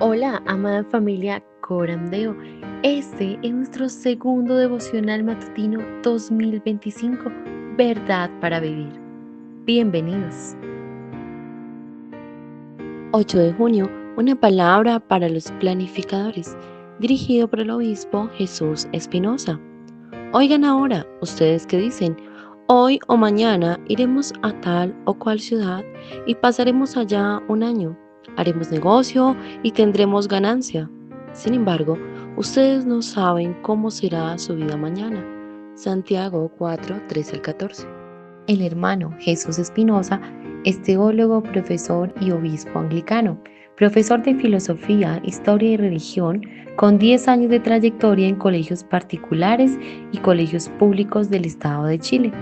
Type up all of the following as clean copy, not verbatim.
Hola, amada familia Corandeo. Este es nuestro segundo devocional matutino 2025, Verdad para Vivir. Bienvenidos. 8 de junio, una palabra para los planificadores, dirigido por el obispo Jesús Espinosa. Oigan ahora, ustedes que dicen, hoy o mañana iremos a tal o cual ciudad y pasaremos allá un año. Haremos negocio y tendremos ganancia. Sin embargo, ustedes no saben cómo será su vida mañana. Santiago 4, 13 al 14. El hermano Jesús Espinosa es teólogo, profesor y obispo anglicano, profesor de filosofía, historia y religión, con 10 años de trayectoria en colegios particulares y colegios públicos del estado de Chile.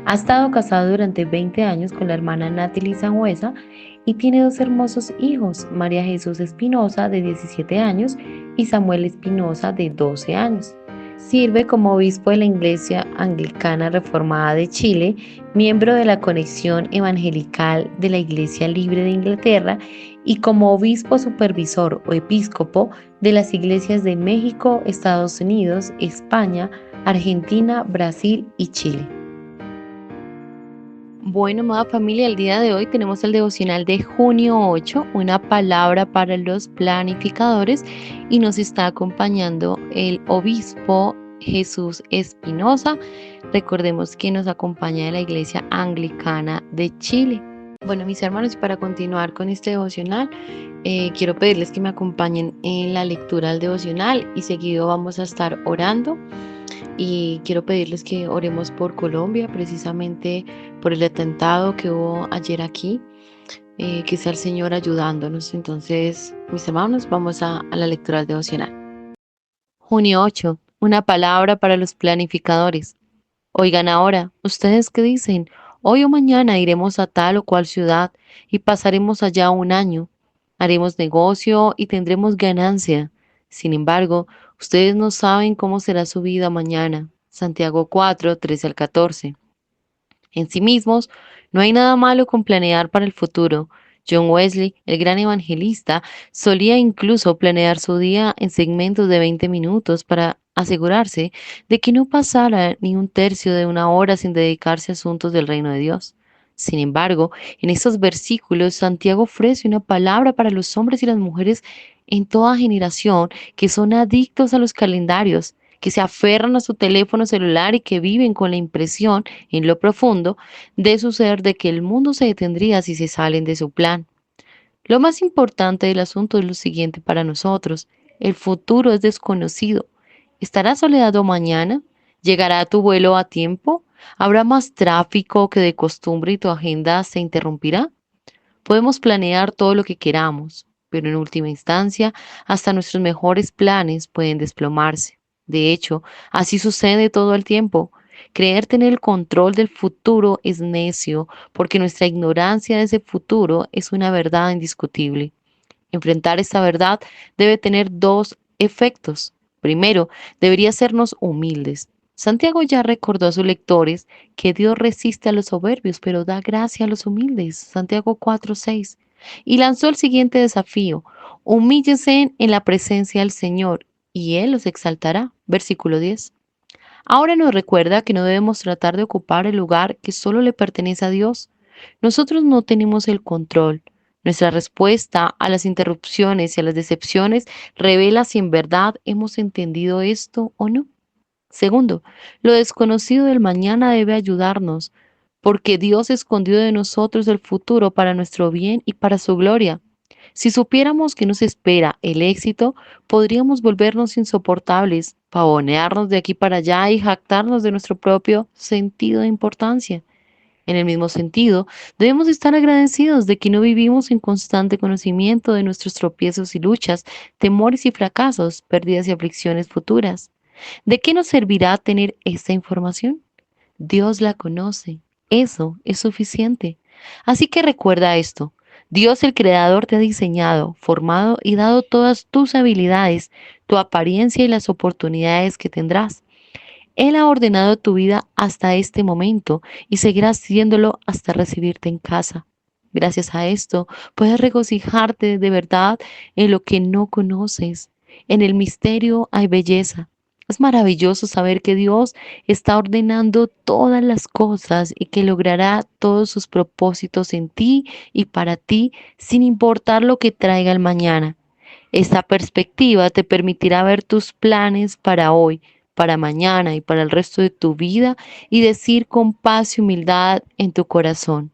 Ha estado casado durante 20 años con la hermana Natalie Sangüesa y tiene dos hermosos hijos, María Jesús Espinosa, de 17 años, y Samuel Espinosa, de 12 años. Sirve como obispo de la Iglesia Anglicana Reformada de Chile, miembro de la Conexión Evangelical de la Iglesia Libre de Inglaterra y como obispo supervisor o episcopo de las iglesias de México, Estados Unidos, España, Argentina, Brasil y Chile. Bueno, amada familia, el día de hoy tenemos el devocional de junio 8, una palabra para los planificadores, y nos está acompañando el obispo Jesús Espinosa. Recordemos que nos acompaña de la Iglesia Anglicana de Chile. Bueno, mis hermanos, para continuar con este devocional, quiero pedirles que me acompañen en la lectura del devocional y seguido vamos a estar orando. Y quiero pedirles que oremos por Colombia, precisamente por el atentado que hubo ayer aquí, que sea el Señor ayudándonos. Entonces, mis hermanos, vamos a la lectura del devocional. Junio 8, una palabra para los planificadores. Oigan ahora, ¿ustedes qué dicen? Hoy o mañana iremos a tal o cual ciudad y pasaremos allá un año. Haremos negocio y tendremos ganancia. Sin embargo, ustedes no saben cómo será su vida mañana. Santiago 4, 13 al 14. En sí mismos, no hay nada malo con planear para el futuro. John Wesley, el gran evangelista, solía incluso planear su día en segmentos de 20 minutos para asegurarse de que no pasara ni un tercio de una hora sin dedicarse a asuntos del reino de Dios. Sin embargo, en estos versículos, Santiago ofrece una palabra para los hombres y las mujeres en toda generación que son adictos a los calendarios, que se aferran a su teléfono celular y que viven con la impresión en lo profundo de su ser de que el mundo se detendría si se salen de su plan. Lo más importante del asunto es lo siguiente para nosotros: el futuro es desconocido. ¿Estará soleado mañana? ¿Llegará tu vuelo a tiempo? ¿Habrá más tráfico que de costumbre y tu agenda se interrumpirá? Podemos planear todo lo que queramos, pero en última instancia, hasta nuestros mejores planes pueden desplomarse. De hecho, así sucede todo el tiempo. Creer tener el control del futuro es necio, porque nuestra ignorancia de ese futuro es una verdad indiscutible. Enfrentar esta verdad debe tener dos efectos. Primero, debería hacernos humildes. Santiago ya recordó a sus lectores que Dios resiste a los soberbios, pero da gracia a los humildes. Santiago 4:6. Y lanzó el siguiente desafío: humíllense en la presencia del Señor y Él los exaltará. Versículo 10. Ahora nos recuerda que no debemos tratar de ocupar el lugar que solo le pertenece a Dios. Nosotros no tenemos el control. Nuestra respuesta a las interrupciones y a las decepciones revela si en verdad hemos entendido esto o no. Segundo, lo desconocido del mañana debe ayudarnos, porque Dios escondió de nosotros el futuro para nuestro bien y para su gloria. Si supiéramos que nos espera el éxito, podríamos volvernos insoportables, pavonearnos de aquí para allá y jactarnos de nuestro propio sentido de importancia. En el mismo sentido, debemos estar agradecidos de que no vivimos en constante conocimiento de nuestros tropiezos y luchas, temores y fracasos, pérdidas y aflicciones futuras. ¿De qué nos servirá tener esta información? Dios la conoce. Eso es suficiente. Así que recuerda esto: Dios el Creador te ha diseñado, formado y dado todas tus habilidades, tu apariencia y las oportunidades que tendrás. Él ha ordenado tu vida hasta este momento y seguirá haciéndolo hasta recibirte en casa. Gracias a esto, puedes regocijarte de verdad en lo que no conoces. En el misterio hay belleza. Es maravilloso saber que Dios está ordenando todas las cosas y que logrará todos sus propósitos en ti y para ti, sin importar lo que traiga el mañana. Esta perspectiva te permitirá ver tus planes para hoy, para mañana y para el resto de tu vida y decir con paz y humildad en tu corazón: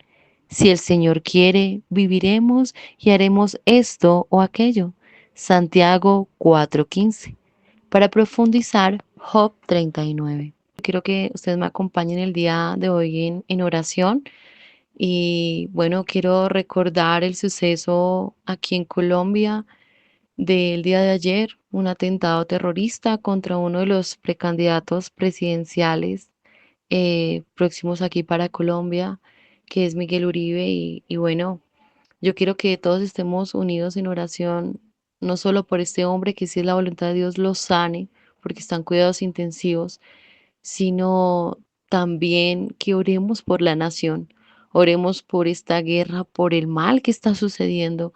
si el Señor quiere, viviremos y haremos esto o aquello. Santiago 4:15. Para profundizar, Job 39. Quiero que ustedes me acompañen el día de hoy en oración. Y bueno, quiero recordar el suceso aquí en Colombia del día de ayer, un atentado terrorista contra uno de los precandidatos presidenciales próximos aquí para Colombia, que es Miguel Uribe. Y bueno, yo quiero que todos estemos unidos en oración, no solo por este hombre, que si es la voluntad de Dios lo sane, porque están cuidados intensivos, sino también que oremos por la nación, oremos por esta guerra, por el mal que está sucediendo,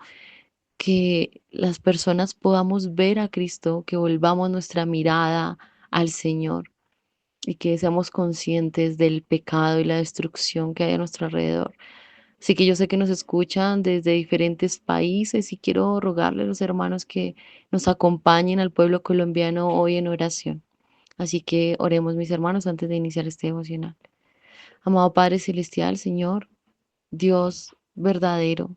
que las personas podamos ver a Cristo, que volvamos nuestra mirada al Señor y que seamos conscientes del pecado y la destrucción que hay a nuestro alrededor. Así que yo sé que nos escuchan desde diferentes países y quiero rogarle a los hermanos que nos acompañen al pueblo colombiano hoy en oración. Así que oremos, mis hermanos, antes de iniciar este devocional. Amado Padre Celestial, Señor, Dios verdadero,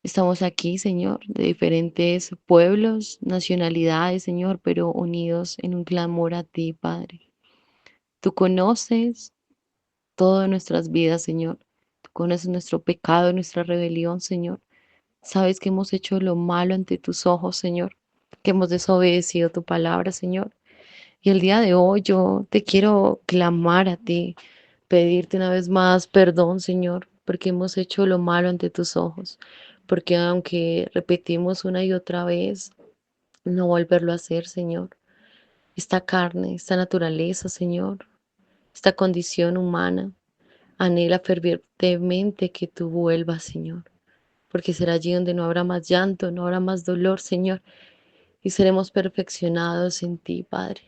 estamos aquí, Señor, de diferentes pueblos, nacionalidades, Señor, pero unidos en un clamor a ti, Padre. Tú conoces todo de nuestras vidas, Señor. Tú conoces nuestro pecado, nuestra rebelión, Señor. Sabes que hemos hecho lo malo ante tus ojos, Señor, que hemos desobedecido tu palabra, Señor. Y el día de hoy yo te quiero clamar a ti, pedirte una vez más perdón, Señor, porque hemos hecho lo malo ante tus ojos, porque aunque repetimos una y otra vez, no volverlo a hacer, Señor. Esta carne, esta naturaleza, Señor, esta condición humana, anhela fervientemente que tú vuelvas, Señor, porque será allí donde no habrá más llanto, no habrá más dolor, Señor, y seremos perfeccionados en ti, Padre.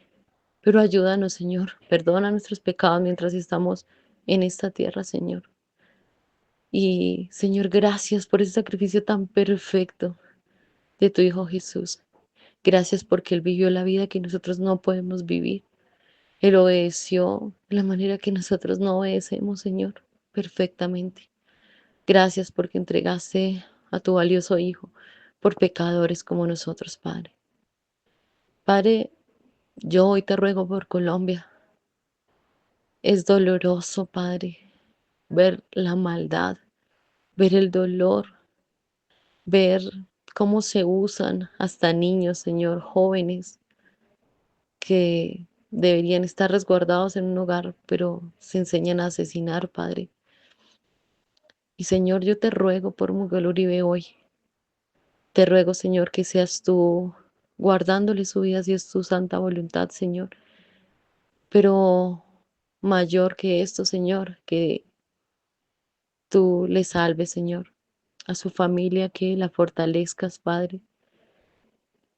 Pero ayúdanos, Señor, perdona nuestros pecados mientras estamos en esta tierra, Señor. Y, Señor, gracias por ese sacrificio tan perfecto de tu Hijo Jesús. Gracias porque Él vivió la vida que nosotros no podemos vivir. Él obedeció de la manera que nosotros no obedecemos, Señor, perfectamente. Gracias porque entregaste a tu valioso Hijo por pecadores como nosotros, Padre. Padre, yo hoy te ruego por Colombia. Es doloroso, Padre, ver la maldad, ver el dolor, ver cómo se usan hasta niños, Señor, jóvenes que deberían estar resguardados en un hogar, pero se enseñan a asesinar, Padre. Y Señor, yo te ruego por Miguel Uribe hoy. Te ruego, Señor, que seas tú guardándole su vida si es tu santa voluntad, Señor. Pero mayor que esto, Señor, que tú le salves, Señor, a su familia, que la fortalezcas, Padre,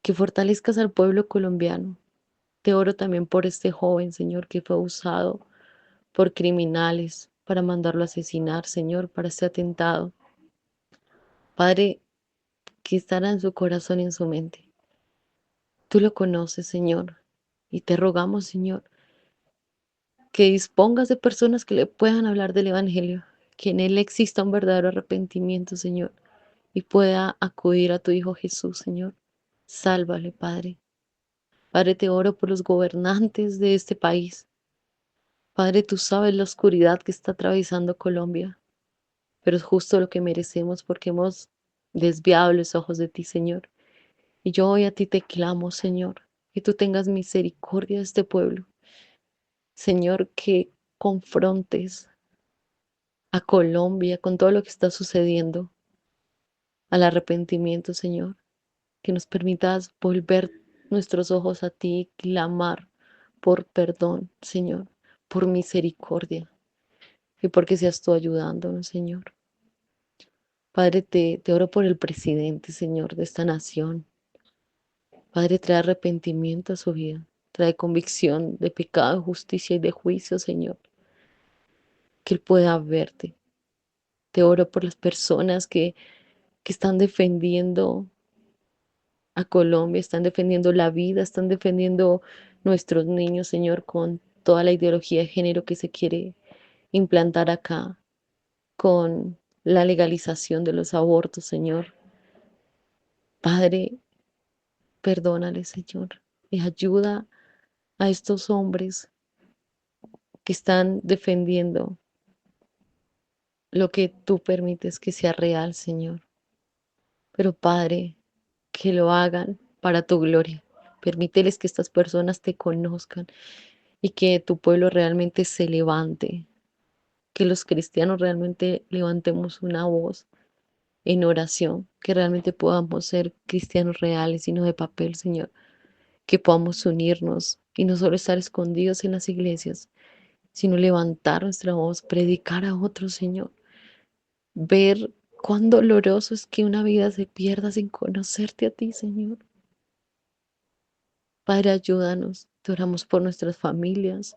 que fortalezcas al pueblo colombiano. Te oro también por este joven, Señor, que fue usado por criminales para mandarlo a asesinar, Señor, para este atentado. Padre, que estará en su corazón y en su mente. Tú lo conoces, Señor, y te rogamos, Señor, que dispongas de personas que le puedan hablar del Evangelio, que en él exista un verdadero arrepentimiento, Señor, y pueda acudir a tu Hijo Jesús, Señor. Sálvale, Padre. Padre, te oro por los gobernantes de este país. Padre, tú sabes la oscuridad que está atravesando Colombia, pero es justo lo que merecemos porque hemos desviado los ojos de ti, Señor. Y yo hoy a ti te clamo, Señor, que tú tengas misericordia de este pueblo. Señor, que confrontes a Colombia con todo lo que está sucediendo, al arrepentimiento, Señor, que nos permitas volver nuestros ojos a ti, clamar por perdón, Señor, por misericordia y porque seas tú ayudándonos, Señor. Padre, te oro por el presidente, Señor, de esta nación. Padre, trae arrepentimiento a su vida, trae convicción de pecado, de justicia y de juicio, Señor, que Él pueda verte. Te oro por las personas que están defendiendo a Colombia, están defendiendo la vida, están defendiendo nuestros niños, Señor, con toda la ideología de género que se quiere implantar acá, con la legalización de los abortos, Señor. Padre, perdónale, Señor, y ayuda a estos hombres que están defendiendo lo que tú permites que sea real, Señor. Pero Padre, que lo hagan para tu gloria. Permíteles que estas personas te conozcan y que tu pueblo realmente se levante, que los cristianos realmente levantemos una voz en oración, que realmente podamos ser cristianos reales y no de papel, Señor, que podamos unirnos y no solo estar escondidos en las iglesias, sino levantar nuestra voz, predicar a otros, Señor, ver cuán doloroso es que una vida se pierda sin conocerte a ti, Señor. Padre, ayúdanos, te oramos por nuestras familias,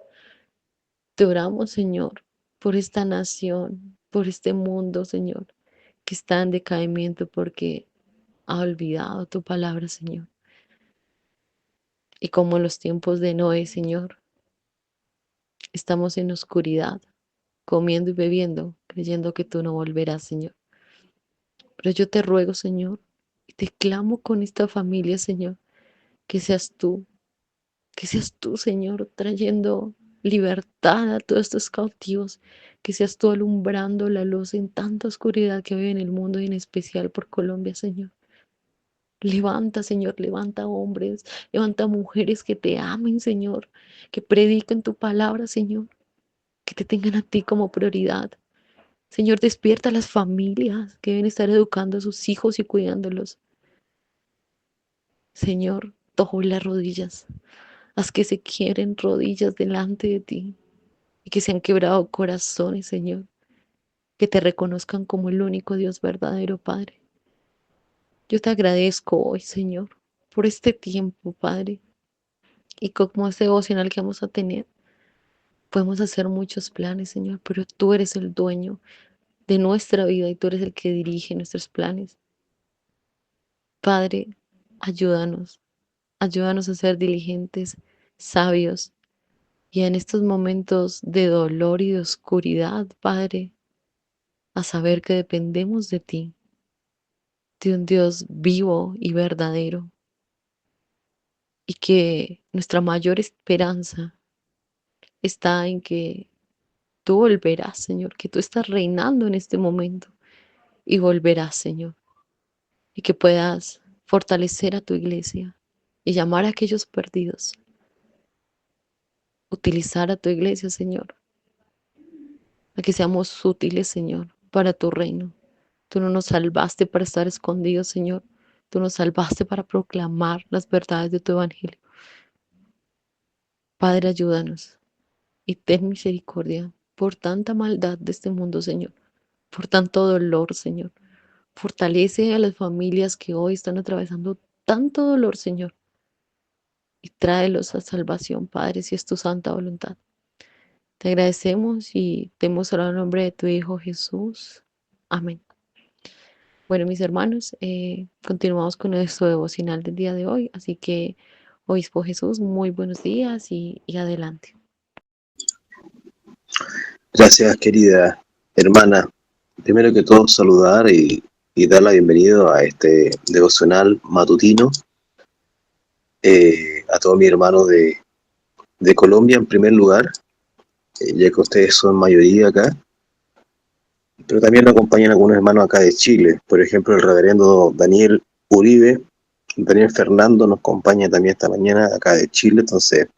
te oramos, Señor, por esta nación, por este mundo, Señor, que está en decaimiento porque ha olvidado tu palabra, Señor. Y como en los tiempos de Noé, Señor, estamos en oscuridad, comiendo y bebiendo, creyendo que tú no volverás, Señor. Pero yo te ruego, Señor, y te clamo con esta familia, Señor, que seas tú, que seas tú, Señor, trayendo libertad a todos estos cautivos, que seas tú alumbrando la luz en tanta oscuridad que hay en el mundo y en especial por Colombia, Señor. Levanta, Señor, levanta hombres, levanta mujeres que te amen, Señor, que prediquen tu palabra, Señor, que te tengan a ti como prioridad. Señor, despierta a las familias que deben estar educando a sus hijos y cuidándolos. Señor, dobla las rodillas, haz que se quieren rodillas delante de ti y que se han quebrado corazones, Señor, que te reconozcan como el único Dios verdadero, Padre. Yo te agradezco hoy, Señor, por este tiempo, Padre, y como este devocional que vamos a tener. Podemos hacer muchos planes, Señor, pero tú eres el dueño de nuestra vida y tú eres el que dirige nuestros planes. Padre, ayúdanos, ayúdanos a ser diligentes, sabios, y en estos momentos de dolor y de oscuridad, Padre, a saber que dependemos de ti, de un Dios vivo y verdadero, y que nuestra mayor esperanza está en que tú volverás, Señor, que tú estás reinando en este momento y volverás, Señor, y que puedas fortalecer a tu iglesia y llamar a aquellos perdidos, utilizar a tu iglesia, Señor, a que seamos útiles, Señor, para tu reino. Tú no nos salvaste para estar escondidos, Señor. Tú nos salvaste para proclamar las verdades de tu evangelio. Padre, ayúdanos y ten misericordia por tanta maldad de este mundo, Señor, por tanto dolor, Señor. Fortalece a las familias que hoy están atravesando tanto dolor, Señor, y tráelos a salvación, Padre, si es tu santa voluntad. Te agradecemos y te hemos orado en el nombre de tu Hijo Jesús. Amén. Bueno, mis hermanos, continuamos con nuestro devocional del día de hoy, así que, Obispo Jesús, muy buenos días y adelante. Gracias, querida hermana. Primero que todo, saludar y dar la bienvenida a este devocional matutino, a todos mis hermanos de Colombia en primer lugar, ya que ustedes son mayoría acá, pero también nos acompañan algunos hermanos acá de Chile. Por ejemplo, el reverendo Daniel Uribe, Daniel Fernando nos acompaña también esta mañana acá de Chile. Entonces,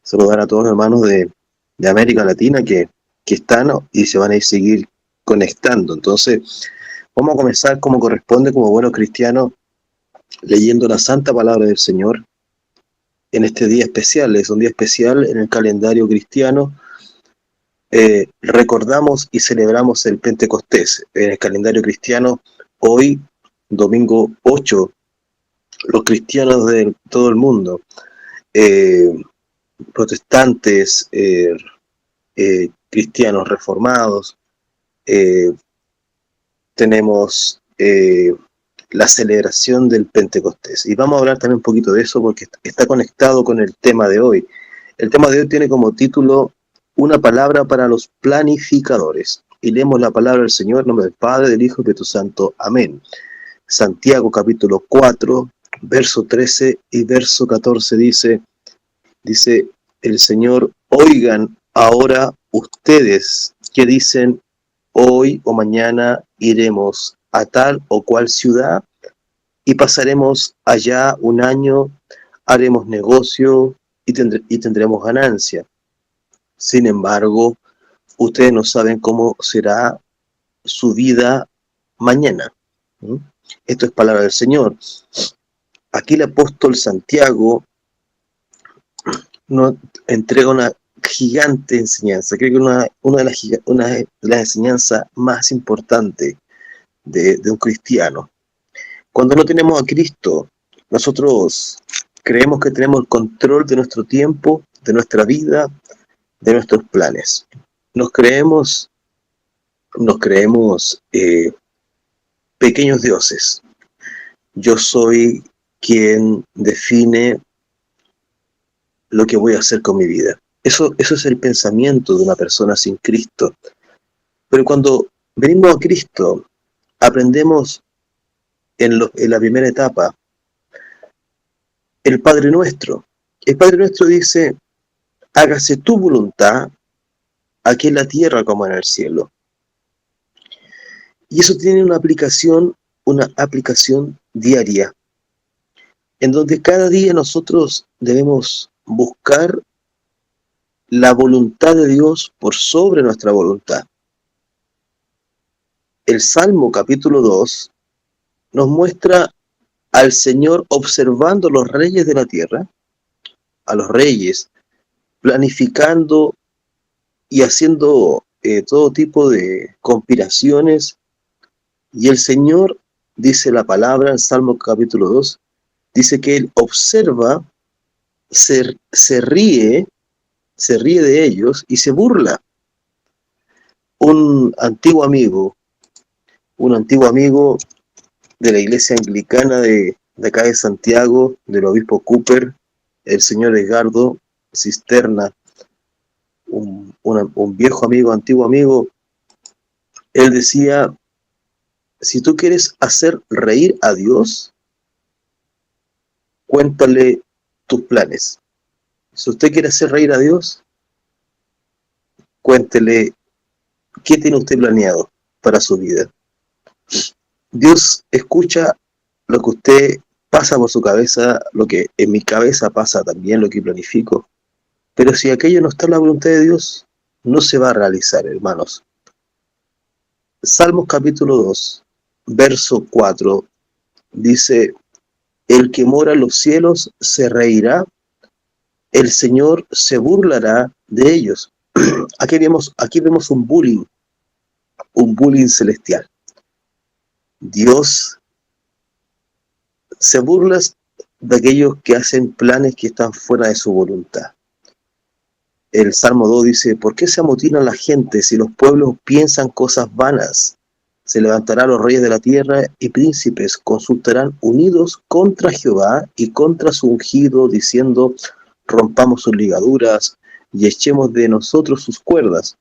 saludar a todos los hermanos de América Latina que están y se van a ir seguir conectando. Entonces, vamos a comenzar como corresponde, como buenos cristianos, leyendo la santa palabra del Señor en este día especial. Es un día especial en el calendario cristiano. Recordamos y celebramos el Pentecostés. En el calendario cristiano hoy, domingo 8, los cristianos de todo el mundo, eh, protestantes, cristianos reformados, eh, tenemos la celebración del Pentecostés. Y vamos a hablar también un poquito de eso porque está conectado con el tema de hoy. El tema de hoy tiene como título Una palabra para los planificadores. Y leemos la palabra del Señor en nombre del Padre, del Hijo y del Espíritu Santo. Amén. Santiago capítulo 4, verso 13 y verso 14 dice el Señor: oigan ahora ustedes que dicen, hoy o mañana iremos a tal o cual ciudad y pasaremos allá un año, haremos negocio y tendremos ganancia. Sin embargo, ustedes no saben cómo será su vida mañana. Esto es palabra del Señor. Aquí el apóstol Santiago nos entrega una gigante enseñanza. Creo que una de las enseñanzas más importantes de un cristiano. Cuando no tenemos a Cristo, nosotros creemos que tenemos el control de nuestro tiempo, de nuestra vida, de nuestros planes. Nos creemos pequeños dioses. Yo soy quien define lo que voy a hacer con mi vida. Eso es el pensamiento de una persona sin Cristo. Pero cuando venimos a Cristo, aprendemos en la primera etapa el Padre Nuestro. El Padre Nuestro dice: hágase tu voluntad, aquí en la tierra como en el cielo. Y eso tiene una aplicación diaria, en donde cada día nosotros debemos buscar la voluntad de Dios por sobre nuestra voluntad. El Salmo capítulo 2 nos muestra al Señor observando los reyes de la tierra, a los reyes, planificando y haciendo todo tipo de conspiraciones. Y el Señor, dice la palabra en Salmo capítulo 2, dice que Él observa, se ríe de ellos y se burla. Un antiguo amigo de la iglesia anglicana de acá de Santiago, del obispo Cooper, el señor Edgardo Cisterna, un viejo amigo, antiguo amigo, él decía: si tú quieres hacer reír a Dios, cuéntale tus planes. Si usted quiere hacer reír a Dios, cuéntele qué tiene usted planeado para su vida. Dios escucha lo que usted pasa por su cabeza, lo que en mi cabeza pasa también, lo que planifico. Pero si aquello no está en la voluntad de Dios, no se va a realizar, hermanos. Salmos capítulo 2, verso 4, dice: el que mora en los cielos se reirá, el Señor se burlará de ellos. Aquí vemos un bullying celestial. Dios se burla de aquellos que hacen planes que están fuera de su voluntad. El Salmo 2 dice: ¿por qué se amotinan la gente si los pueblos piensan cosas vanas? Se levantarán los reyes de la tierra y príncipes consultarán unidos contra Jehová y contra su ungido, diciendo: rompamos sus ligaduras y echemos de nosotros sus cuerdas.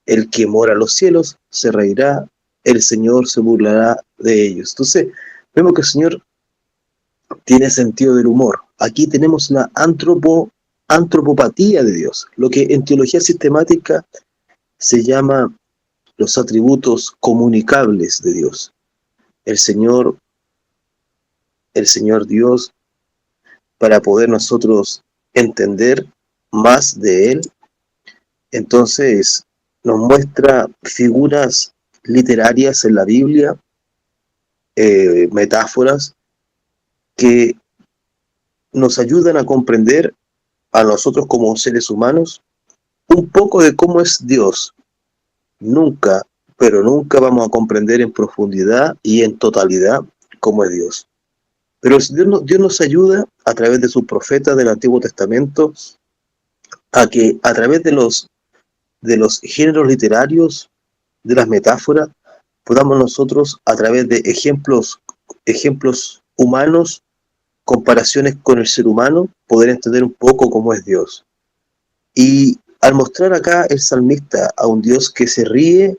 El que mora en los cielos se reirá, el Señor se burlará de ellos. Entonces, vemos que el Señor tiene sentido del humor. Aquí tenemos la antropopatía de Dios, lo que en teología sistemática se llama los atributos comunicables de Dios. El Señor Dios, para poder nosotros entender más de Él, entonces nos muestra figuras literarias en la Biblia, metáforas que nos ayudan a comprender a nosotros como seres humanos un poco de cómo es Dios. Nunca pero nunca vamos a comprender en profundidad y en totalidad cómo es Dios. Pero Dios nos ayuda a través de sus profetas del Antiguo Testamento a que a través de los géneros literarios, de las metáforas, podamos nosotros a través de ejemplos humanos, comparaciones con el ser humano, poder entender un poco cómo es Dios. Y al mostrar acá el salmista a un Dios que se ríe,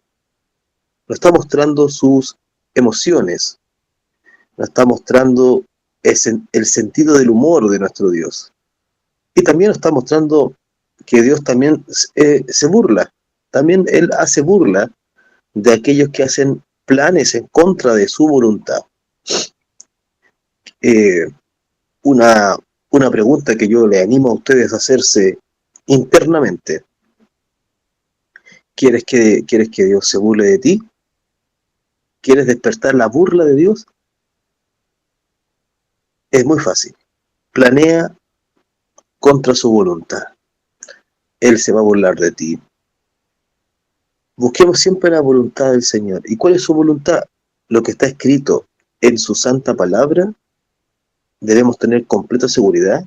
nos está mostrando sus emociones, nos está mostrando el sentido del humor de nuestro Dios. Y también nos está mostrando que Dios también se burla. También Él hace burla de aquellos que hacen planes en contra de su voluntad. Eh, una, una pregunta que yo le animo a ustedes a hacerse internamente. ¿Quieres que Dios se burle de ti? ¿Quieres despertar la burla de Dios? Es muy fácil. Planea contra su voluntad. Él se va a burlar de ti. Busquemos siempre la voluntad del Señor. ¿Y cuál es su voluntad? Lo que está escrito en su santa palabra. Debemos tener completa seguridad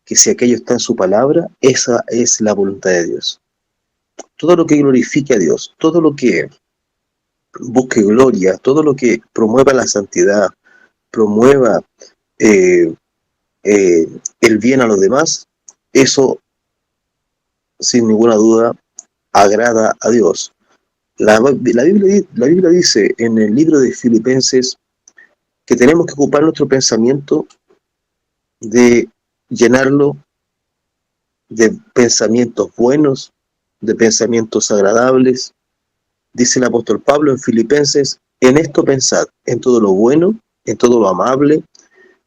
que si aquello está en su palabra, esa es la voluntad de Dios. Todo lo que glorifique a Dios, todo lo que busque gloria, todo lo que promueva la santidad, promueva el bien a los demás, eso sin ninguna duda agrada a Dios. La Biblia dice en el libro de Filipenses que tenemos que ocupar nuestro pensamiento de llenarlo de pensamientos buenos, de pensamientos agradables. Dice el apóstol Pablo en Filipenses, en esto pensad, en todo lo bueno, en todo lo amable,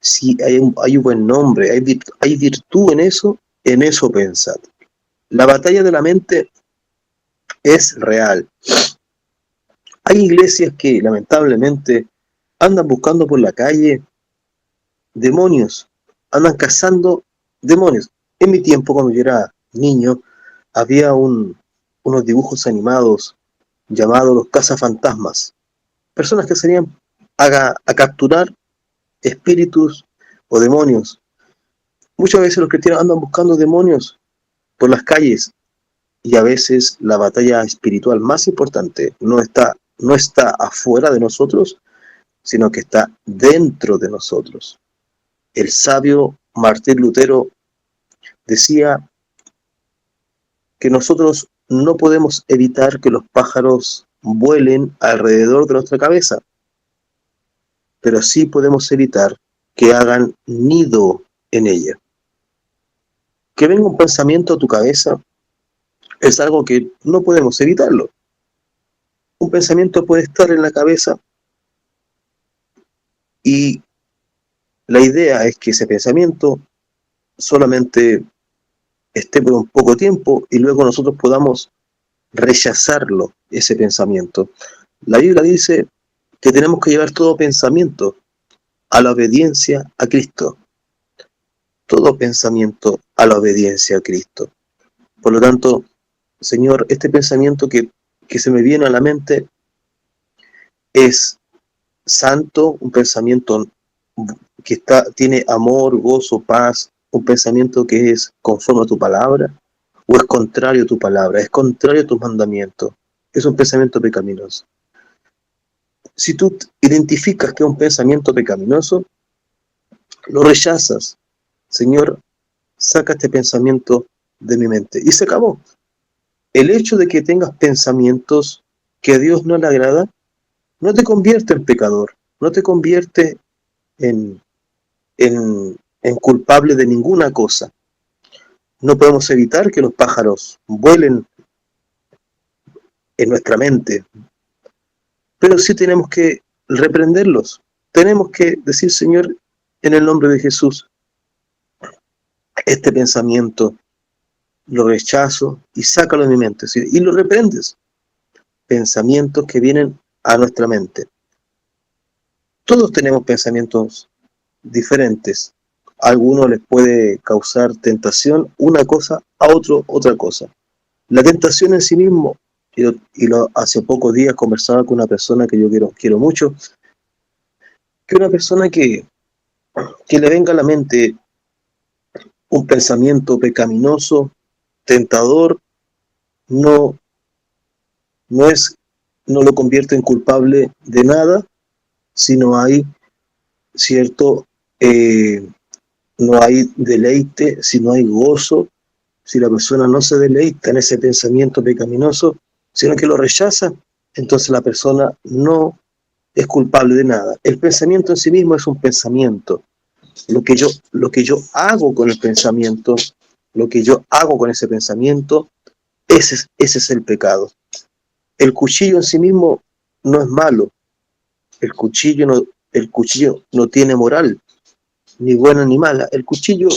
si hay un buen nombre, hay virtud en eso pensad. La batalla de la mente es real. Hay iglesias que lamentablemente andan buscando por la calle demonios, andan cazando demonios. En mi tiempo, cuando yo era niño, había unos dibujos animados llamados los cazafantasmas. Personas que salían a capturar espíritus o demonios. Muchas veces los cristianos andan buscando demonios por las calles y a veces la batalla espiritual más importante no está afuera de nosotros, sino que está dentro de nosotros. El sabio Martín Lutero decía que nosotros no podemos evitar que los pájaros vuelen alrededor de nuestra cabeza, pero sí podemos evitar que hagan nido en ella. Que venga un pensamiento a tu cabeza es algo que no podemos evitarlo. Un pensamiento puede estar en la cabeza y la idea es que ese pensamiento solamente esté por un poco tiempo y luego nosotros podamos rechazarlo, ese pensamiento. La Biblia dice que tenemos que llevar todo pensamiento a la obediencia a Cristo. Todo pensamiento a la obediencia a Cristo. Por lo tanto, Señor, este pensamiento que se me viene a la mente es santo, un pensamiento que tiene amor, gozo, paz, un pensamiento que es conforme a tu palabra, o es contrario a tu palabra, es contrario a tus mandamientos, es un pensamiento pecaminoso. Si tú identificas que es un pensamiento pecaminoso, lo rechazas. Señor, saca este pensamiento de mi mente. Y se acabó. El hecho de que tengas pensamientos que a Dios no le agrada, no te convierte en pecador, no te convierte en culpable de ninguna cosa. No podemos evitar que los pájaros vuelen en nuestra mente, pero sí tenemos que reprenderlos. Tenemos que decir, Señor, en el nombre de Jesús, este pensamiento lo rechazo y sácalo de mi mente. Y lo reprendes. Pensamientos que vienen a nuestra mente. Todos tenemos pensamientos diferentes. A algunos les puede causar tentación una cosa, a otro otra cosa. La tentación en sí mismo hace pocos días conversaba con una persona que yo quiero mucho, que una persona que le venga a la mente un pensamiento pecaminoso, tentador, no, no es, no lo convierte en culpable de nada, sino hay cierto, no hay deleite, si no hay gozo, si la persona no se deleita en ese pensamiento pecaminoso, sino que lo rechaza, entonces la persona no es culpable de nada. El pensamiento en sí mismo es un pensamiento. Lo que yo hago con el pensamiento, lo que yo hago con ese pensamiento, ese es el pecado. El cuchillo en sí mismo no es malo. El cuchillo no tiene moral, ni buena ni mala. El cuchillo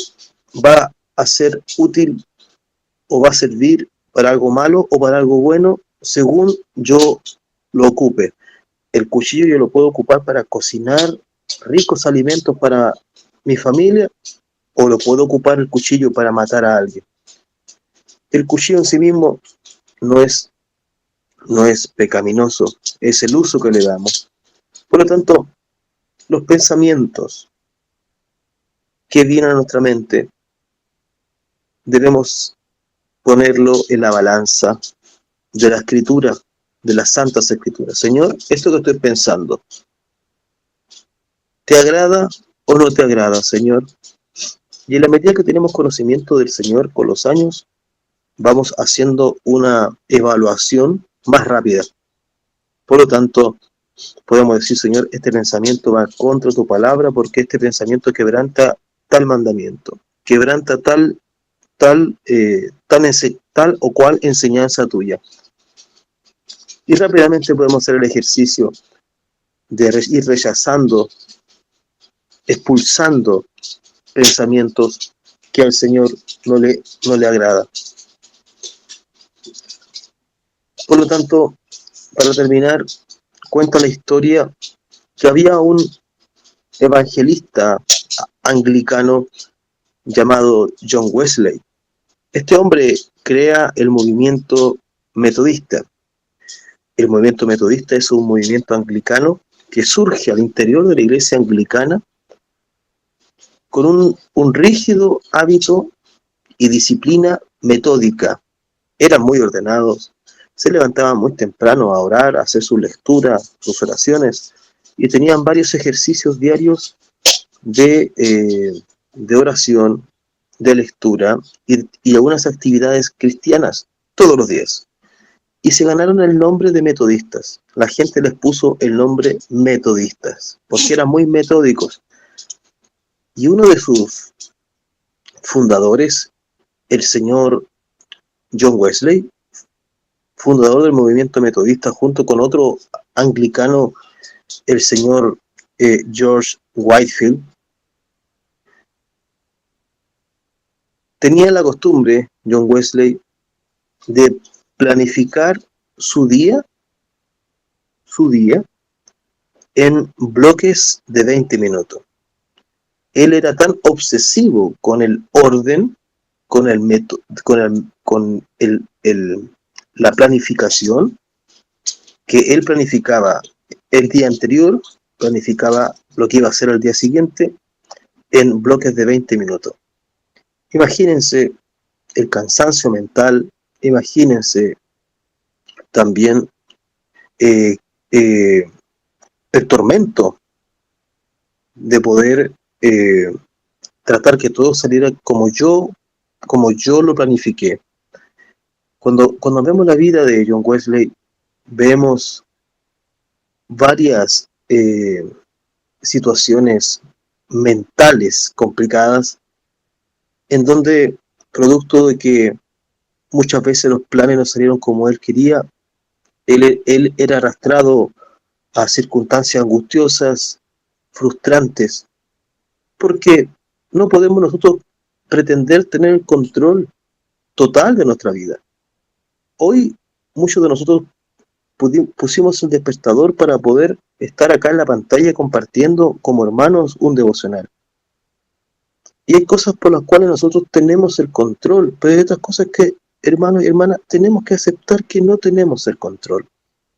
va a ser útil o va a servir para algo malo o para algo bueno según yo lo ocupe. El cuchillo yo lo puedo ocupar para cocinar ricos alimentos para mi familia, o lo puedo ocupar el cuchillo para matar a alguien. El cuchillo en sí mismo no es pecaminoso, es el uso que le damos. Por lo tanto, los pensamientos que vienen a nuestra mente debemos ponerlo en la balanza de la escritura, de las santas escrituras. Señor, esto que estoy pensando, ¿te agrada o no te agrada, Señor? Y en la medida que tenemos conocimiento del Señor con los años, vamos haciendo una evaluación más rápida. Por lo tanto, podemos decir, Señor, este pensamiento va contra tu palabra porque este pensamiento quebranta tal mandamiento, quebranta tal o cual enseñanza tuya. Y rápidamente podemos hacer el ejercicio de ir rechazando, expulsando pensamientos que al Señor no le agrada. Por lo tanto, para terminar, cuenta la historia que había un evangelista anglicano llamado John Wesley. Este hombre crea el movimiento metodista. El movimiento metodista es un movimiento anglicano que surge al interior de la iglesia anglicana con un rígido hábito y disciplina metódica. Eran muy ordenados, se levantaban muy temprano a orar, a hacer su lectura, sus oraciones, y tenían varios ejercicios diarios de oración, de lectura y algunas actividades cristianas todos los días. Y se ganaron el nombre de metodistas. La gente les puso el nombre metodistas, porque eran muy metódicos. Y uno de sus fundadores, el señor John Wesley, fundador del movimiento metodista, junto con otro anglicano, el señor George Whitefield, tenía la costumbre, John Wesley, de planificar su día en bloques de 20 minutos. Él era tan obsesivo con el orden, con la planificación, que él planificaba el día anterior, planificaba lo que iba a hacer el día siguiente en bloques de 20 minutos. Imagínense el cansancio mental, imagínense también el tormento de poder tratar que todo saliera como yo lo planifiqué. Cuando vemos la vida de John Wesley, vemos varias situaciones mentales complicadas en donde, producto de que muchas veces los planes no salieron como él quería, él era arrastrado a circunstancias angustiosas, frustrantes, porque no podemos nosotros pretender tener el control total de nuestra vida. Hoy muchos de nosotros pusimos el despertador para poder estar acá en la pantalla compartiendo como hermanos un devocional. Y hay cosas por las cuales nosotros tenemos el control, pero hay otras cosas que hermanos y hermanas, tenemos que aceptar que no tenemos el control.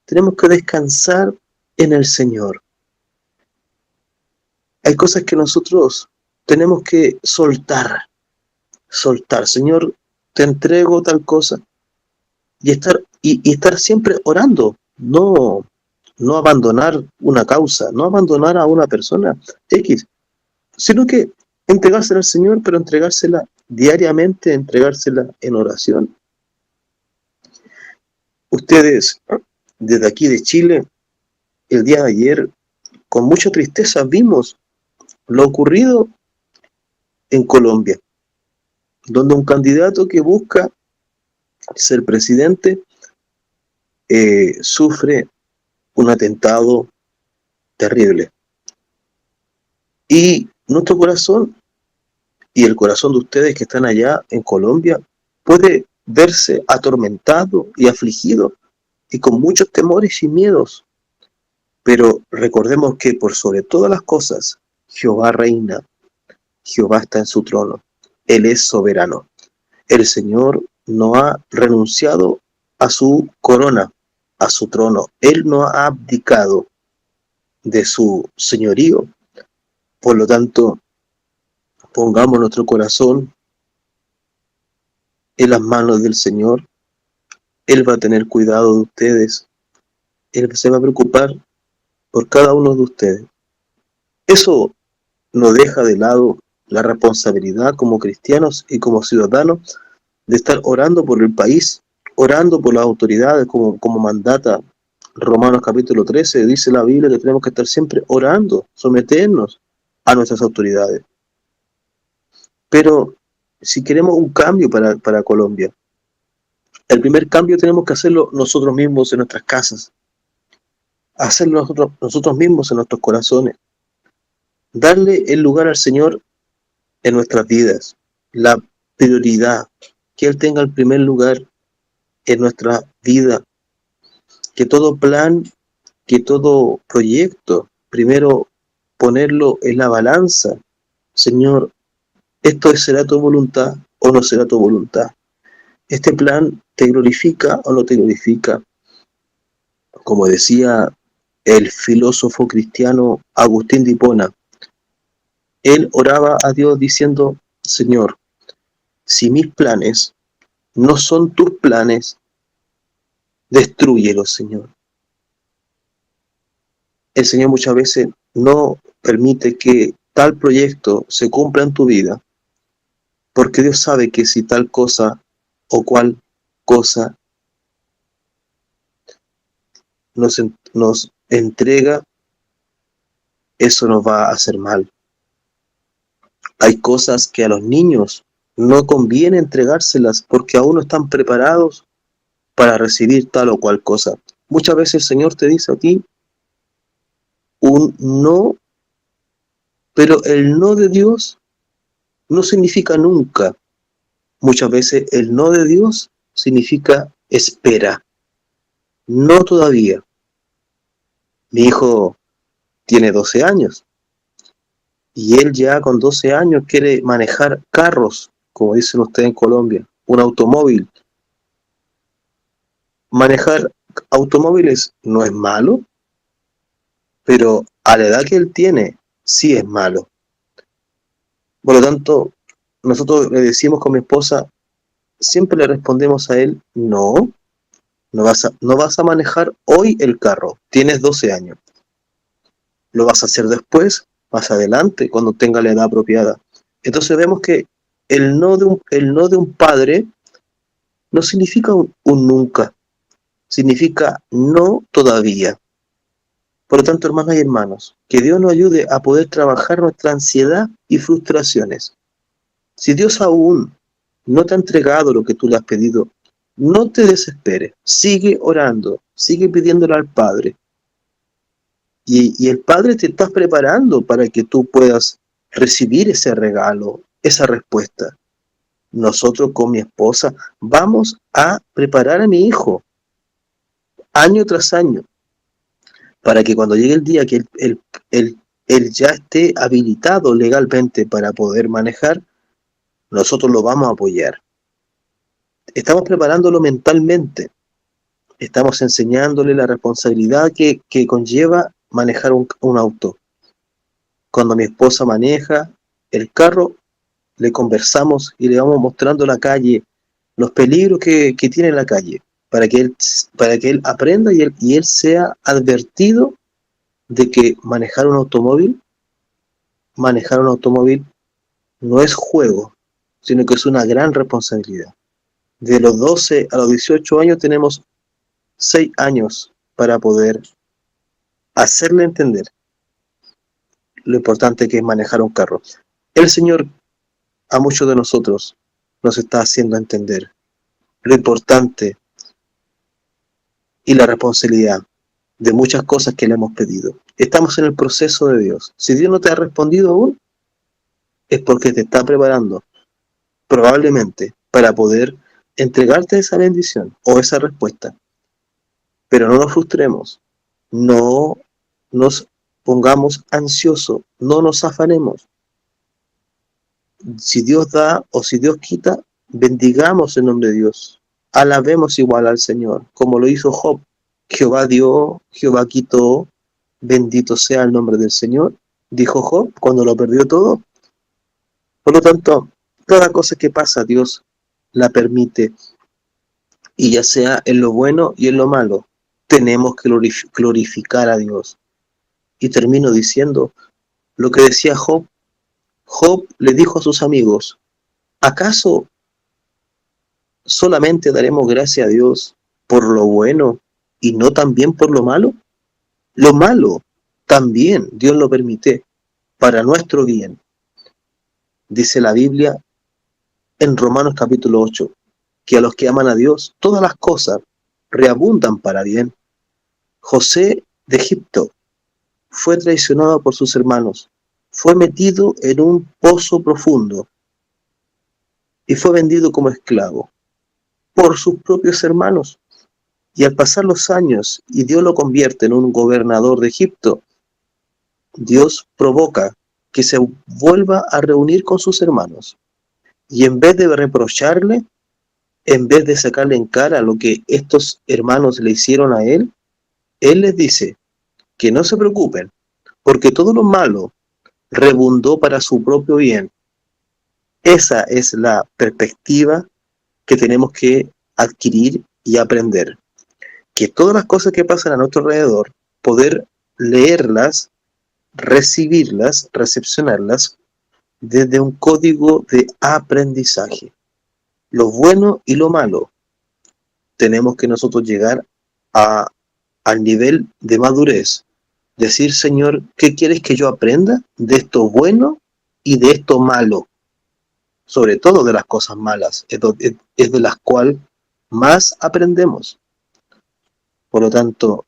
Tenemos que descansar en el Señor. Hay cosas que nosotros tenemos que soltar. Señor, te entrego tal cosa. Y estar siempre orando. No abandonar una causa, no abandonar a una persona X, sino que entregársela al Señor, pero entregársela diariamente, entregársela en oración. Ustedes, desde aquí de Chile, el día de ayer, con mucha tristeza vimos lo ocurrido en Colombia, donde un candidato que busca ser presidente sufre un atentado terrible. Y nuestro corazón y el corazón de ustedes que están allá en Colombia puede verse atormentado y afligido y con muchos temores y miedos. Pero recordemos que por sobre todas las cosas, Jehová reina, Jehová está en su trono, Él es soberano. El Señor no ha renunciado a su corona, a su trono. Él no ha abdicado de su señorío. Por lo tanto, pongamos nuestro corazón en las manos del Señor. Él va a tener cuidado de ustedes. Él se va a preocupar por cada uno de ustedes. Eso no deja de lado la responsabilidad como cristianos y como ciudadanos de estar orando por el país, orando por las autoridades como mandata Romanos capítulo 13, dice la Biblia que tenemos que estar siempre orando, someternos a nuestras autoridades. Pero si queremos un cambio para Colombia, el primer cambio tenemos que hacerlo nosotros mismos en nuestras casas, hacerlo nosotros mismos en nuestros corazones, darle el lugar al Señor en nuestras vidas, la prioridad, que Él tenga el primer lugar en nuestra vida, que todo plan, que todo proyecto, primero ponerlo en la balanza. Señor, ¿esto será tu voluntad o no será tu voluntad? ¿Este plan te glorifica o no te glorifica? Como decía el filósofo cristiano Agustín de Hipona, él oraba a Dios diciendo, Señor, si mis planes no son tus planes, destrúyelos, Señor. El Señor muchas veces no permite que tal proyecto se cumpla en tu vida, porque Dios sabe que si tal cosa o cual cosa nos entrega, eso nos va a hacer mal. Hay cosas que a los niños no conviene entregárselas porque aún no están preparados para recibir tal o cual cosa. Muchas veces el Señor te dice a ti un no, pero el no de Dios no significa nunca. Muchas veces el no de Dios significa espera. No todavía. Mi hijo tiene 12 años y él ya con 12 años quiere manejar carros, como dicen ustedes en Colombia, un automóvil. Manejar automóviles no es malo, pero a la edad que él tiene, sí es malo. Por lo tanto, nosotros le decimos con mi esposa, siempre le respondemos a él, no vas a manejar hoy el carro, tienes 12 años. Lo vas a hacer después, más adelante, cuando tenga la edad apropiada. Entonces vemos que el no de un padre no significa un nunca, significa no todavía. Por lo tanto, hermanas y hermanos, que Dios nos ayude a poder trabajar nuestra ansiedad y frustraciones. Si Dios aún no te ha entregado lo que tú le has pedido, no te desesperes, sigue orando, sigue pidiéndole al Padre. Y el Padre te está preparando para que tú puedas recibir ese regalo, esa respuesta. Nosotros con mi esposa vamos a preparar a mi hijo año tras año para que cuando llegue el día que él ya esté habilitado legalmente para poder manejar, nosotros lo vamos a apoyar. Estamos preparándolo mentalmente, estamos enseñándole la responsabilidad que conlleva manejar un auto. Cuando mi esposa maneja el carro, le conversamos y le vamos mostrando la calle, los peligros que tiene la calle, para que él aprenda y él sea advertido de que manejar un automóvil no es juego, sino que es una gran responsabilidad. De los 12 a los 18 años tenemos 6 años para poder hacerle entender lo importante que es manejar un carro. El Señor a muchos de nosotros nos está haciendo entender lo importante y la responsabilidad de muchas cosas que le hemos pedido. Estamos en el proceso de Dios. Si Dios no te ha respondido aún, es porque te está preparando, probablemente, para poder entregarte esa bendición o esa respuesta. Pero no nos frustremos, no nos pongamos ansiosos, no nos afanemos. Si Dios da o si Dios quita, bendigamos el nombre de Dios. Alabemos igual al Señor, como lo hizo Job. Jehová dio, Jehová quitó, bendito sea el nombre del Señor, dijo Job cuando lo perdió todo. Por lo tanto, toda cosa que pasa, Dios la permite, y ya sea en lo bueno y en lo malo, tenemos que glorificar a Dios. Y termino diciendo lo que decía Job. Job le dijo a sus amigos, ¿acaso solamente daremos gracias a Dios por lo bueno y no también por lo malo? Lo malo también Dios lo permite para nuestro bien. Dice la Biblia en Romanos capítulo 8, que a los que aman a Dios, todas las cosas reabundan para bien. José de Egipto fue traicionado por sus hermanos, fue metido en un pozo profundo y fue vendido como esclavo por sus propios hermanos. Y al pasar los años y Dios lo convierte en un gobernador de Egipto, Dios provoca que se vuelva a reunir con sus hermanos. Y en vez de reprocharle, en vez de sacarle en cara lo que estos hermanos le hicieron a él les dice que no se preocupen, porque todo lo malo redundó para su propio bien. Esa es la perspectiva que tenemos que adquirir y aprender. Que todas las cosas que pasan a nuestro alrededor, poder leerlas, recibirlas, recepcionarlas desde un código de aprendizaje. Lo bueno y lo malo. Tenemos que nosotros llegar al nivel de madurez. Decir, Señor, ¿qué quieres que yo aprenda de esto bueno y de esto malo? Sobre todo de las cosas malas. Es de las cuales más aprendemos. Por lo tanto,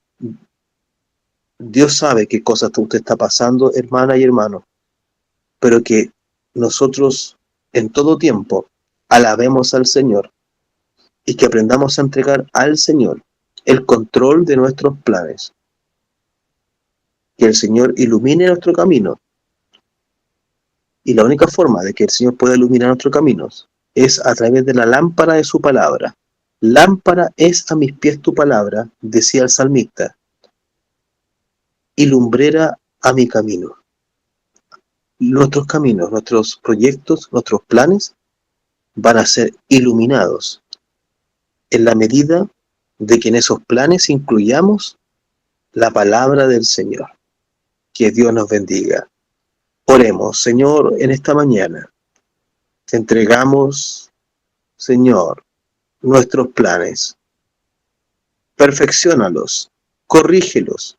Dios sabe qué cosas usted está pasando, hermana y hermano, pero que nosotros en todo tiempo alabemos al Señor y que aprendamos a entregar al Señor el control de nuestros planes. Que el Señor ilumine nuestro camino. Y la única forma de que el Señor pueda iluminar nuestros caminos es a través de la lámpara de su palabra. Lámpara es a mis pies tu palabra, decía el salmista, y lumbrera a mi camino. Nuestros caminos, nuestros proyectos, nuestros planes van a ser iluminados en la medida de que en esos planes incluyamos la palabra del Señor. Que Dios nos bendiga. Oremos, Señor, en esta mañana. Te entregamos, Señor, nuestros planes. Perfecciónalos, corrígelos.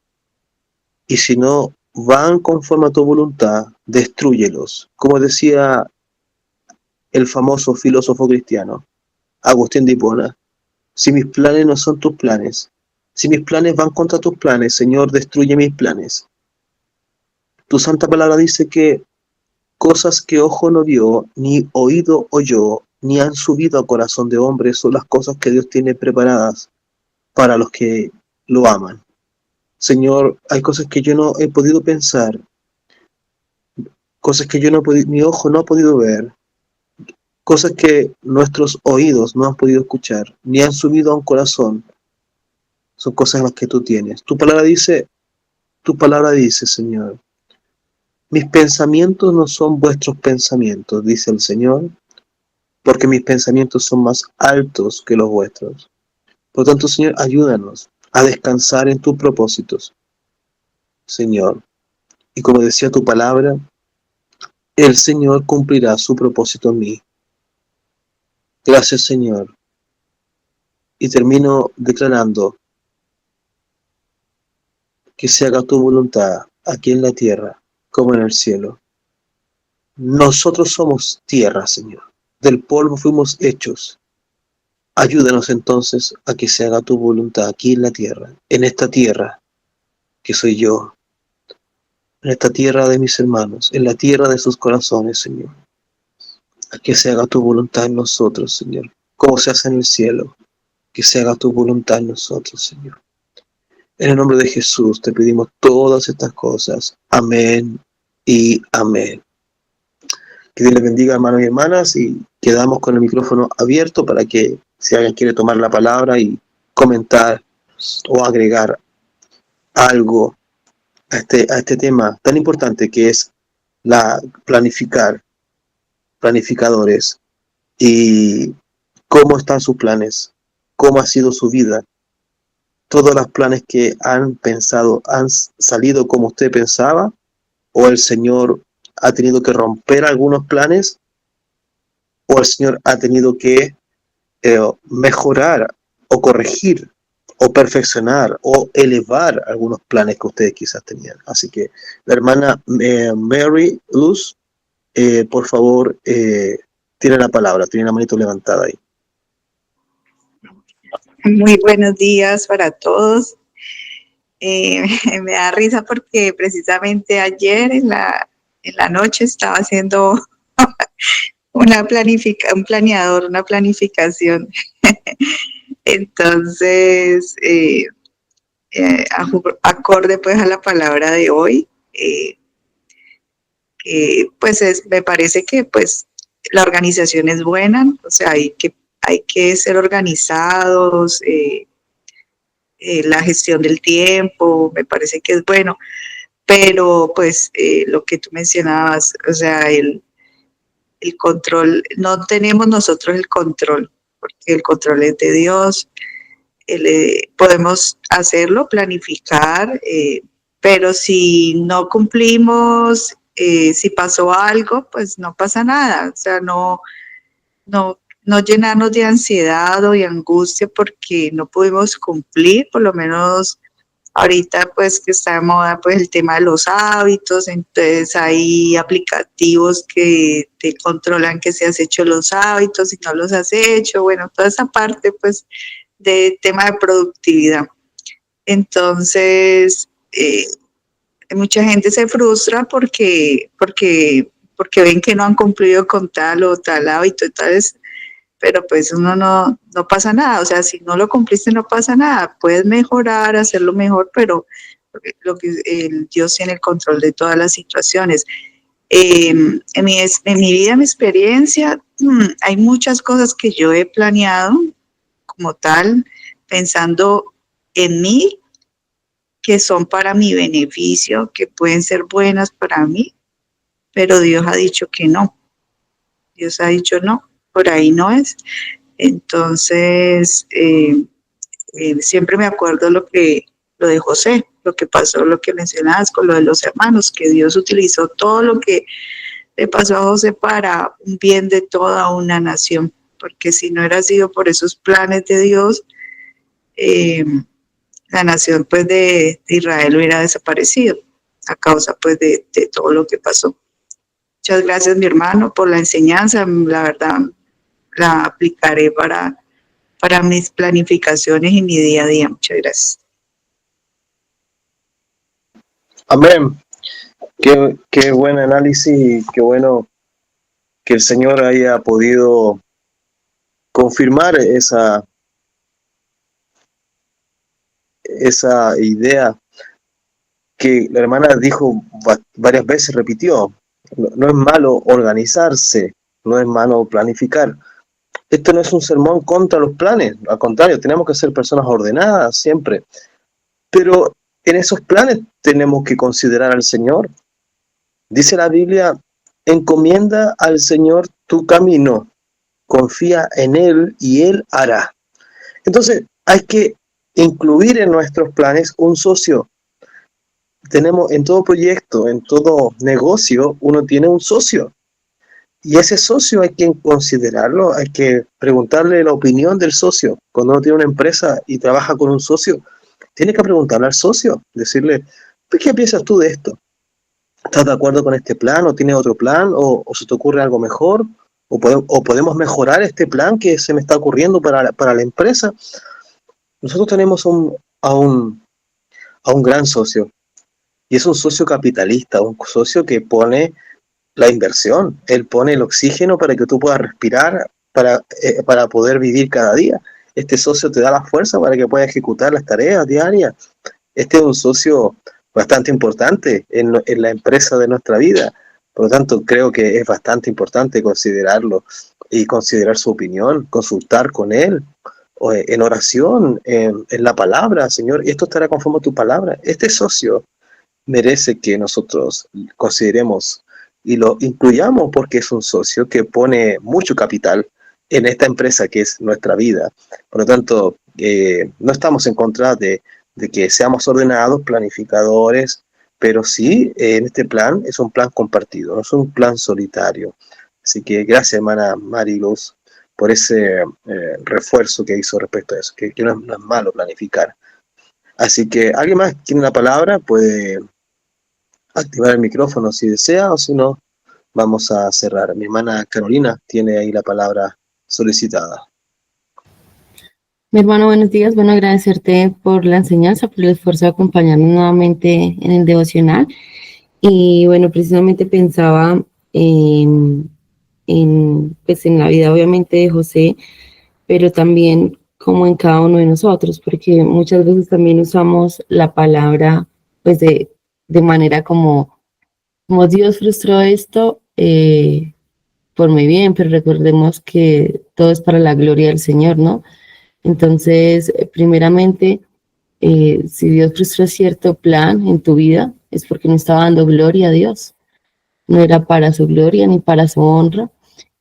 Y si no van conforme a tu voluntad, destrúyelos. Como decía el famoso filósofo cristiano, Agustín de Hipona, si mis planes no son tus planes, si mis planes van contra tus planes, Señor, destruye mis planes. Tu santa palabra dice que cosas que ojo no vio, ni oído oyó, ni han subido a corazón de hombre, son las cosas que Dios tiene preparadas para los que lo aman. Señor, hay cosas que yo no he podido pensar, cosas que yo no mi ojo no ha podido ver, cosas que nuestros oídos no han podido escuchar, ni han subido a un corazón, son cosas las que tú tienes. Tu palabra dice, Señor, mis pensamientos no son vuestros pensamientos, dice el Señor, porque mis pensamientos son más altos que los vuestros. Por lo tanto, Señor, ayúdanos a descansar en tus propósitos, Señor. Y como decía tu palabra, el Señor cumplirá su propósito en mí. Gracias, Señor. Y termino declarando que se haga tu voluntad aquí en la tierra como en el cielo. Nosotros somos tierra, Señor. Del polvo fuimos hechos. Ayúdanos entonces a que se haga tu voluntad aquí en la tierra, en esta tierra que soy yo, en esta tierra de mis hermanos, en la tierra de sus corazones, Señor. A que se haga tu voluntad en nosotros, Señor, como se hace en el cielo. Que se haga tu voluntad en nosotros, Señor. En el nombre de Jesús te pedimos todas estas cosas. Amén y amén. Que Dios les bendiga, hermanos y hermanas, y quedamos con el micrófono abierto para que si alguien quiere tomar la palabra y comentar o agregar algo a este tema tan importante que es la planificadores, y cómo están sus planes, cómo ha sido su vida. Todos los planes que han pensado han salido como usted pensaba, o el Señor ha tenido que romper algunos planes, o el Señor ha tenido que mejorar o corregir o perfeccionar o elevar algunos planes que ustedes quizás tenían. Así que la hermana Mary Luz, por favor, tiene la palabra, tiene la manito levantada ahí. Muy buenos días para todos. Me da risa porque precisamente ayer en la noche estaba haciendo un planeador, una planificación. Entonces, acorde pues a la palabra de hoy, pues me parece que pues la organización es buena, o sea, hay que ser organizados, la gestión del tiempo, me parece que es bueno, pero pues lo que tú mencionabas, o sea, el control, no tenemos nosotros el control, porque el control es de Dios, podemos hacerlo, planificar, pero si no cumplimos, si pasó algo, pues no pasa nada, o sea, no llenarnos de ansiedad o de angustia porque no pudimos cumplir, por lo menos ahorita pues que está de moda pues el tema de los hábitos, entonces hay aplicativos que te controlan que se has hecho los hábitos y no los has hecho, bueno, toda esa parte pues de tema de productividad. Entonces, mucha gente se frustra porque ven que no han cumplido con tal o tal hábito, entonces, pero pues uno no pasa nada, o sea, si no lo cumpliste no pasa nada, puedes mejorar, hacerlo mejor, pero Dios tiene el control de todas las situaciones. En mi vida, en mi experiencia, hay muchas cosas que yo he planeado como tal, pensando en mí, que son para mi beneficio, que pueden ser buenas para mí, pero Dios ha dicho que no. Dios ha dicho no, por ahí no es. Entonces, siempre me acuerdo lo de José, lo que pasó, lo que mencionabas con lo de los hermanos, que Dios utilizó todo lo que le pasó a José para un bien de toda una nación, porque si no hubiera sido por esos planes de Dios, la nación pues de Israel hubiera desaparecido a causa pues de todo lo que pasó. Muchas gracias, mi hermano, por la enseñanza. La verdad, la aplicaré para mis planificaciones y mi día a día. Muchas gracias. Amén. Qué buen análisis y qué bueno que el Señor haya podido confirmar esa idea que la hermana dijo varias veces, repitió. No es malo organizarse, no es malo planificar. Esto no es un sermón contra los planes, al contrario, tenemos que ser personas ordenadas siempre. Pero en esos planes tenemos que considerar al Señor. Dice la Biblia, encomienda al Señor tu camino, confía en Él y Él hará. Entonces, hay que incluir en nuestros planes un socio. Tenemos en todo proyecto, en todo negocio, uno tiene un socio. Y ese socio hay que considerarlo, hay que preguntarle la opinión del socio. Cuando uno tiene una empresa y trabaja con un socio, tiene que preguntarle al socio, decirle, ¿qué piensas tú de esto? ¿Estás de acuerdo con este plan o tienes otro plan o se te ocurre algo mejor? ¿O podemos mejorar este plan que se me está ocurriendo para la empresa? Nosotros tenemos a un gran socio y es un socio capitalista, un socio que pone la inversión, él pone el oxígeno para que tú puedas respirar, para poder vivir cada día. Este socio te da la fuerza para que puedas ejecutar las tareas diarias. Este es un socio bastante importante en la empresa de nuestra vida. Por lo tanto, creo que es bastante importante considerarlo y considerar su opinión, consultar con él en oración, en la palabra, Señor, y esto estará conforme a tu palabra. Este socio merece que nosotros consideremos y lo incluyamos porque es un socio que pone mucho capital en esta empresa que es nuestra vida. Por lo tanto, no estamos en contra de que seamos ordenados, planificadores, pero sí, en este plan es un plan compartido, no es un plan solitario. Así que gracias, hermana Mariluz, por ese refuerzo que hizo respecto a eso, que no es malo planificar. Así que, ¿alguien más tiene la palabra? Puede activar el micrófono si desea, o si no, vamos a cerrar. Mi hermana Carolina tiene ahí la palabra solicitada. Mi hermano, buenos días. Bueno, agradecerte por la enseñanza, por el esfuerzo de acompañarnos nuevamente en el devocional. Y bueno, precisamente pensaba pues en la vida obviamente de José, pero también como en cada uno de nosotros, porque muchas veces también usamos la palabra pues de manera como Dios frustró esto por mi bien, pero recordemos que todo es para la gloria del Señor, ¿no? Entonces, primeramente, si Dios frustró cierto plan en tu vida, es porque no estaba dando gloria a Dios, no era para su gloria ni para su honra.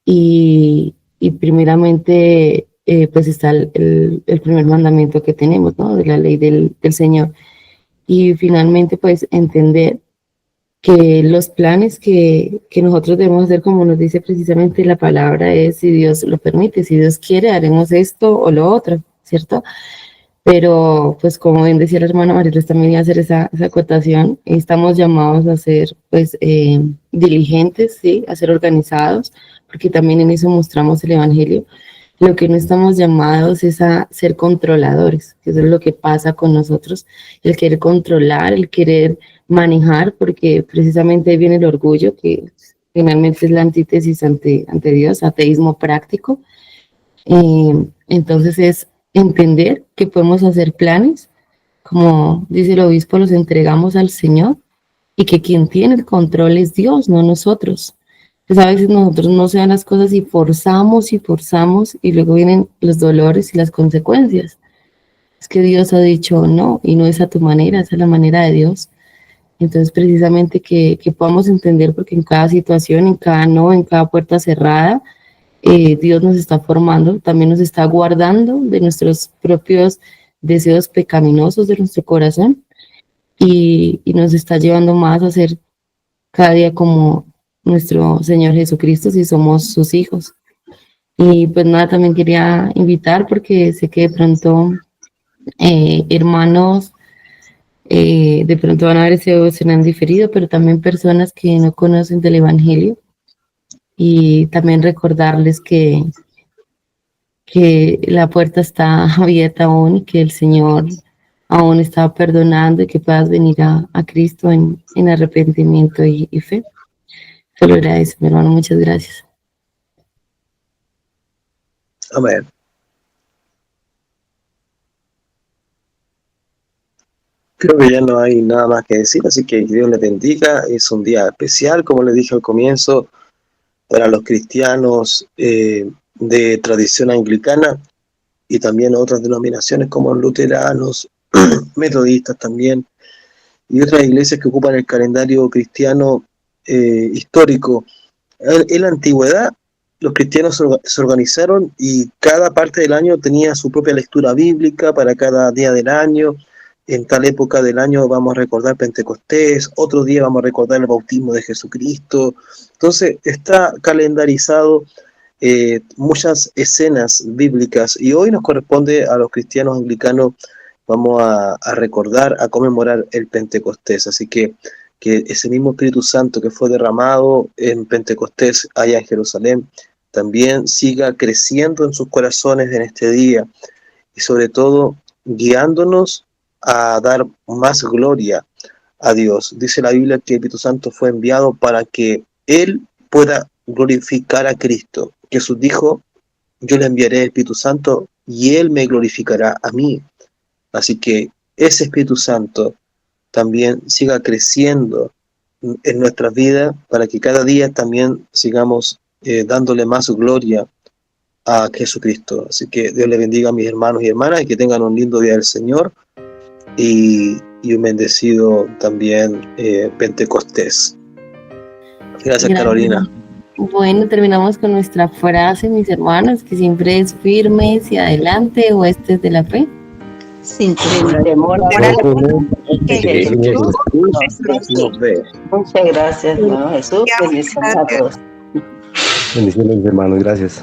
Y primeramente, pues está el primer mandamiento que tenemos, ¿no? De la ley del Señor. Y finalmente, pues entender que los planes que nosotros debemos hacer, como nos dice precisamente la palabra, es si Dios lo permite, si Dios quiere, haremos esto o lo otro, ¿cierto? Pero, pues, como bien decía la hermana María, también iba a hacer esa acotación, estamos llamados a ser, pues, diligentes, ¿sí? A ser organizados, porque también en eso mostramos el Evangelio. Lo que no estamos llamados es a ser controladores, que eso es lo que pasa con nosotros, el querer controlar, el querer manejar, porque precisamente ahí viene el orgullo, que finalmente es la antítesis ante Dios, ateísmo práctico. Entonces es entender que podemos hacer planes, como dice el obispo, los entregamos al Señor y que quien tiene el control es Dios, no nosotros. Pues a veces nosotros no se dan las cosas y forzamos y luego vienen los dolores y las consecuencias. Es que Dios ha dicho no y no es a tu manera, esa es la manera de Dios. Entonces precisamente que podamos entender, porque en cada situación, en cada no, en cada puerta cerrada, Dios nos está formando, también nos está guardando de nuestros propios deseos pecaminosos de nuestro corazón y nos está llevando más a ser cada día como nuestro Señor Jesucristo si somos sus hijos. Y pues nada, también quería invitar porque sé que de pronto hermanos de pronto van a ver ese devocional diferido, pero también personas que no conocen del Evangelio y también recordarles que la puerta está abierta aún y que el Señor aún está perdonando y que puedas venir a Cristo en arrepentimiento y fe. Te lo agradezco, mi hermano, muchas gracias. Amén. Creo que ya no hay nada más que decir, así que Dios les bendiga. Es un día especial, como les dije al comienzo. para los cristianos de tradición anglicana y también otras denominaciones como luteranos, metodistas también, y otras iglesias que ocupan el calendario cristiano histórico. En la antigüedad, los cristianos se organizaron y cada parte del año tenía su propia lectura bíblica para cada día del año. En tal época del año vamos a recordar Pentecostés, otro día vamos a recordar el bautismo de Jesucristo. Entonces está calendarizado muchas escenas bíblicas, y hoy nos corresponde a los cristianos anglicanos, vamos a recordar, a conmemorar el Pentecostés. Así que ese mismo Espíritu Santo que fue derramado en Pentecostés allá en Jerusalén, también siga creciendo en sus corazones en este día, y sobre todo guiándonos a dar más gloria a Dios. Dice la Biblia que el Espíritu Santo fue enviado para que Él pueda glorificar a Cristo. Jesús dijo: yo le enviaré el Espíritu Santo y Él me glorificará a mí. Así que ese Espíritu Santo también siga creciendo en nuestras vidas, para que cada día también sigamos dándole más gloria a Jesucristo. Así que Dios le bendiga a mis hermanos y hermanas, y que tengan un lindo día del Señor y un bendecido también Pentecostés. Gracias, Carolina. Bueno, terminamos con nuestra frase, mis hermanos, que siempre es: firmes y adelante, huestes de la fe. Sin temor. Muchas gracias, hermano Jesús. Bendiciones a todos. Bendiciones, hermanos. Gracias.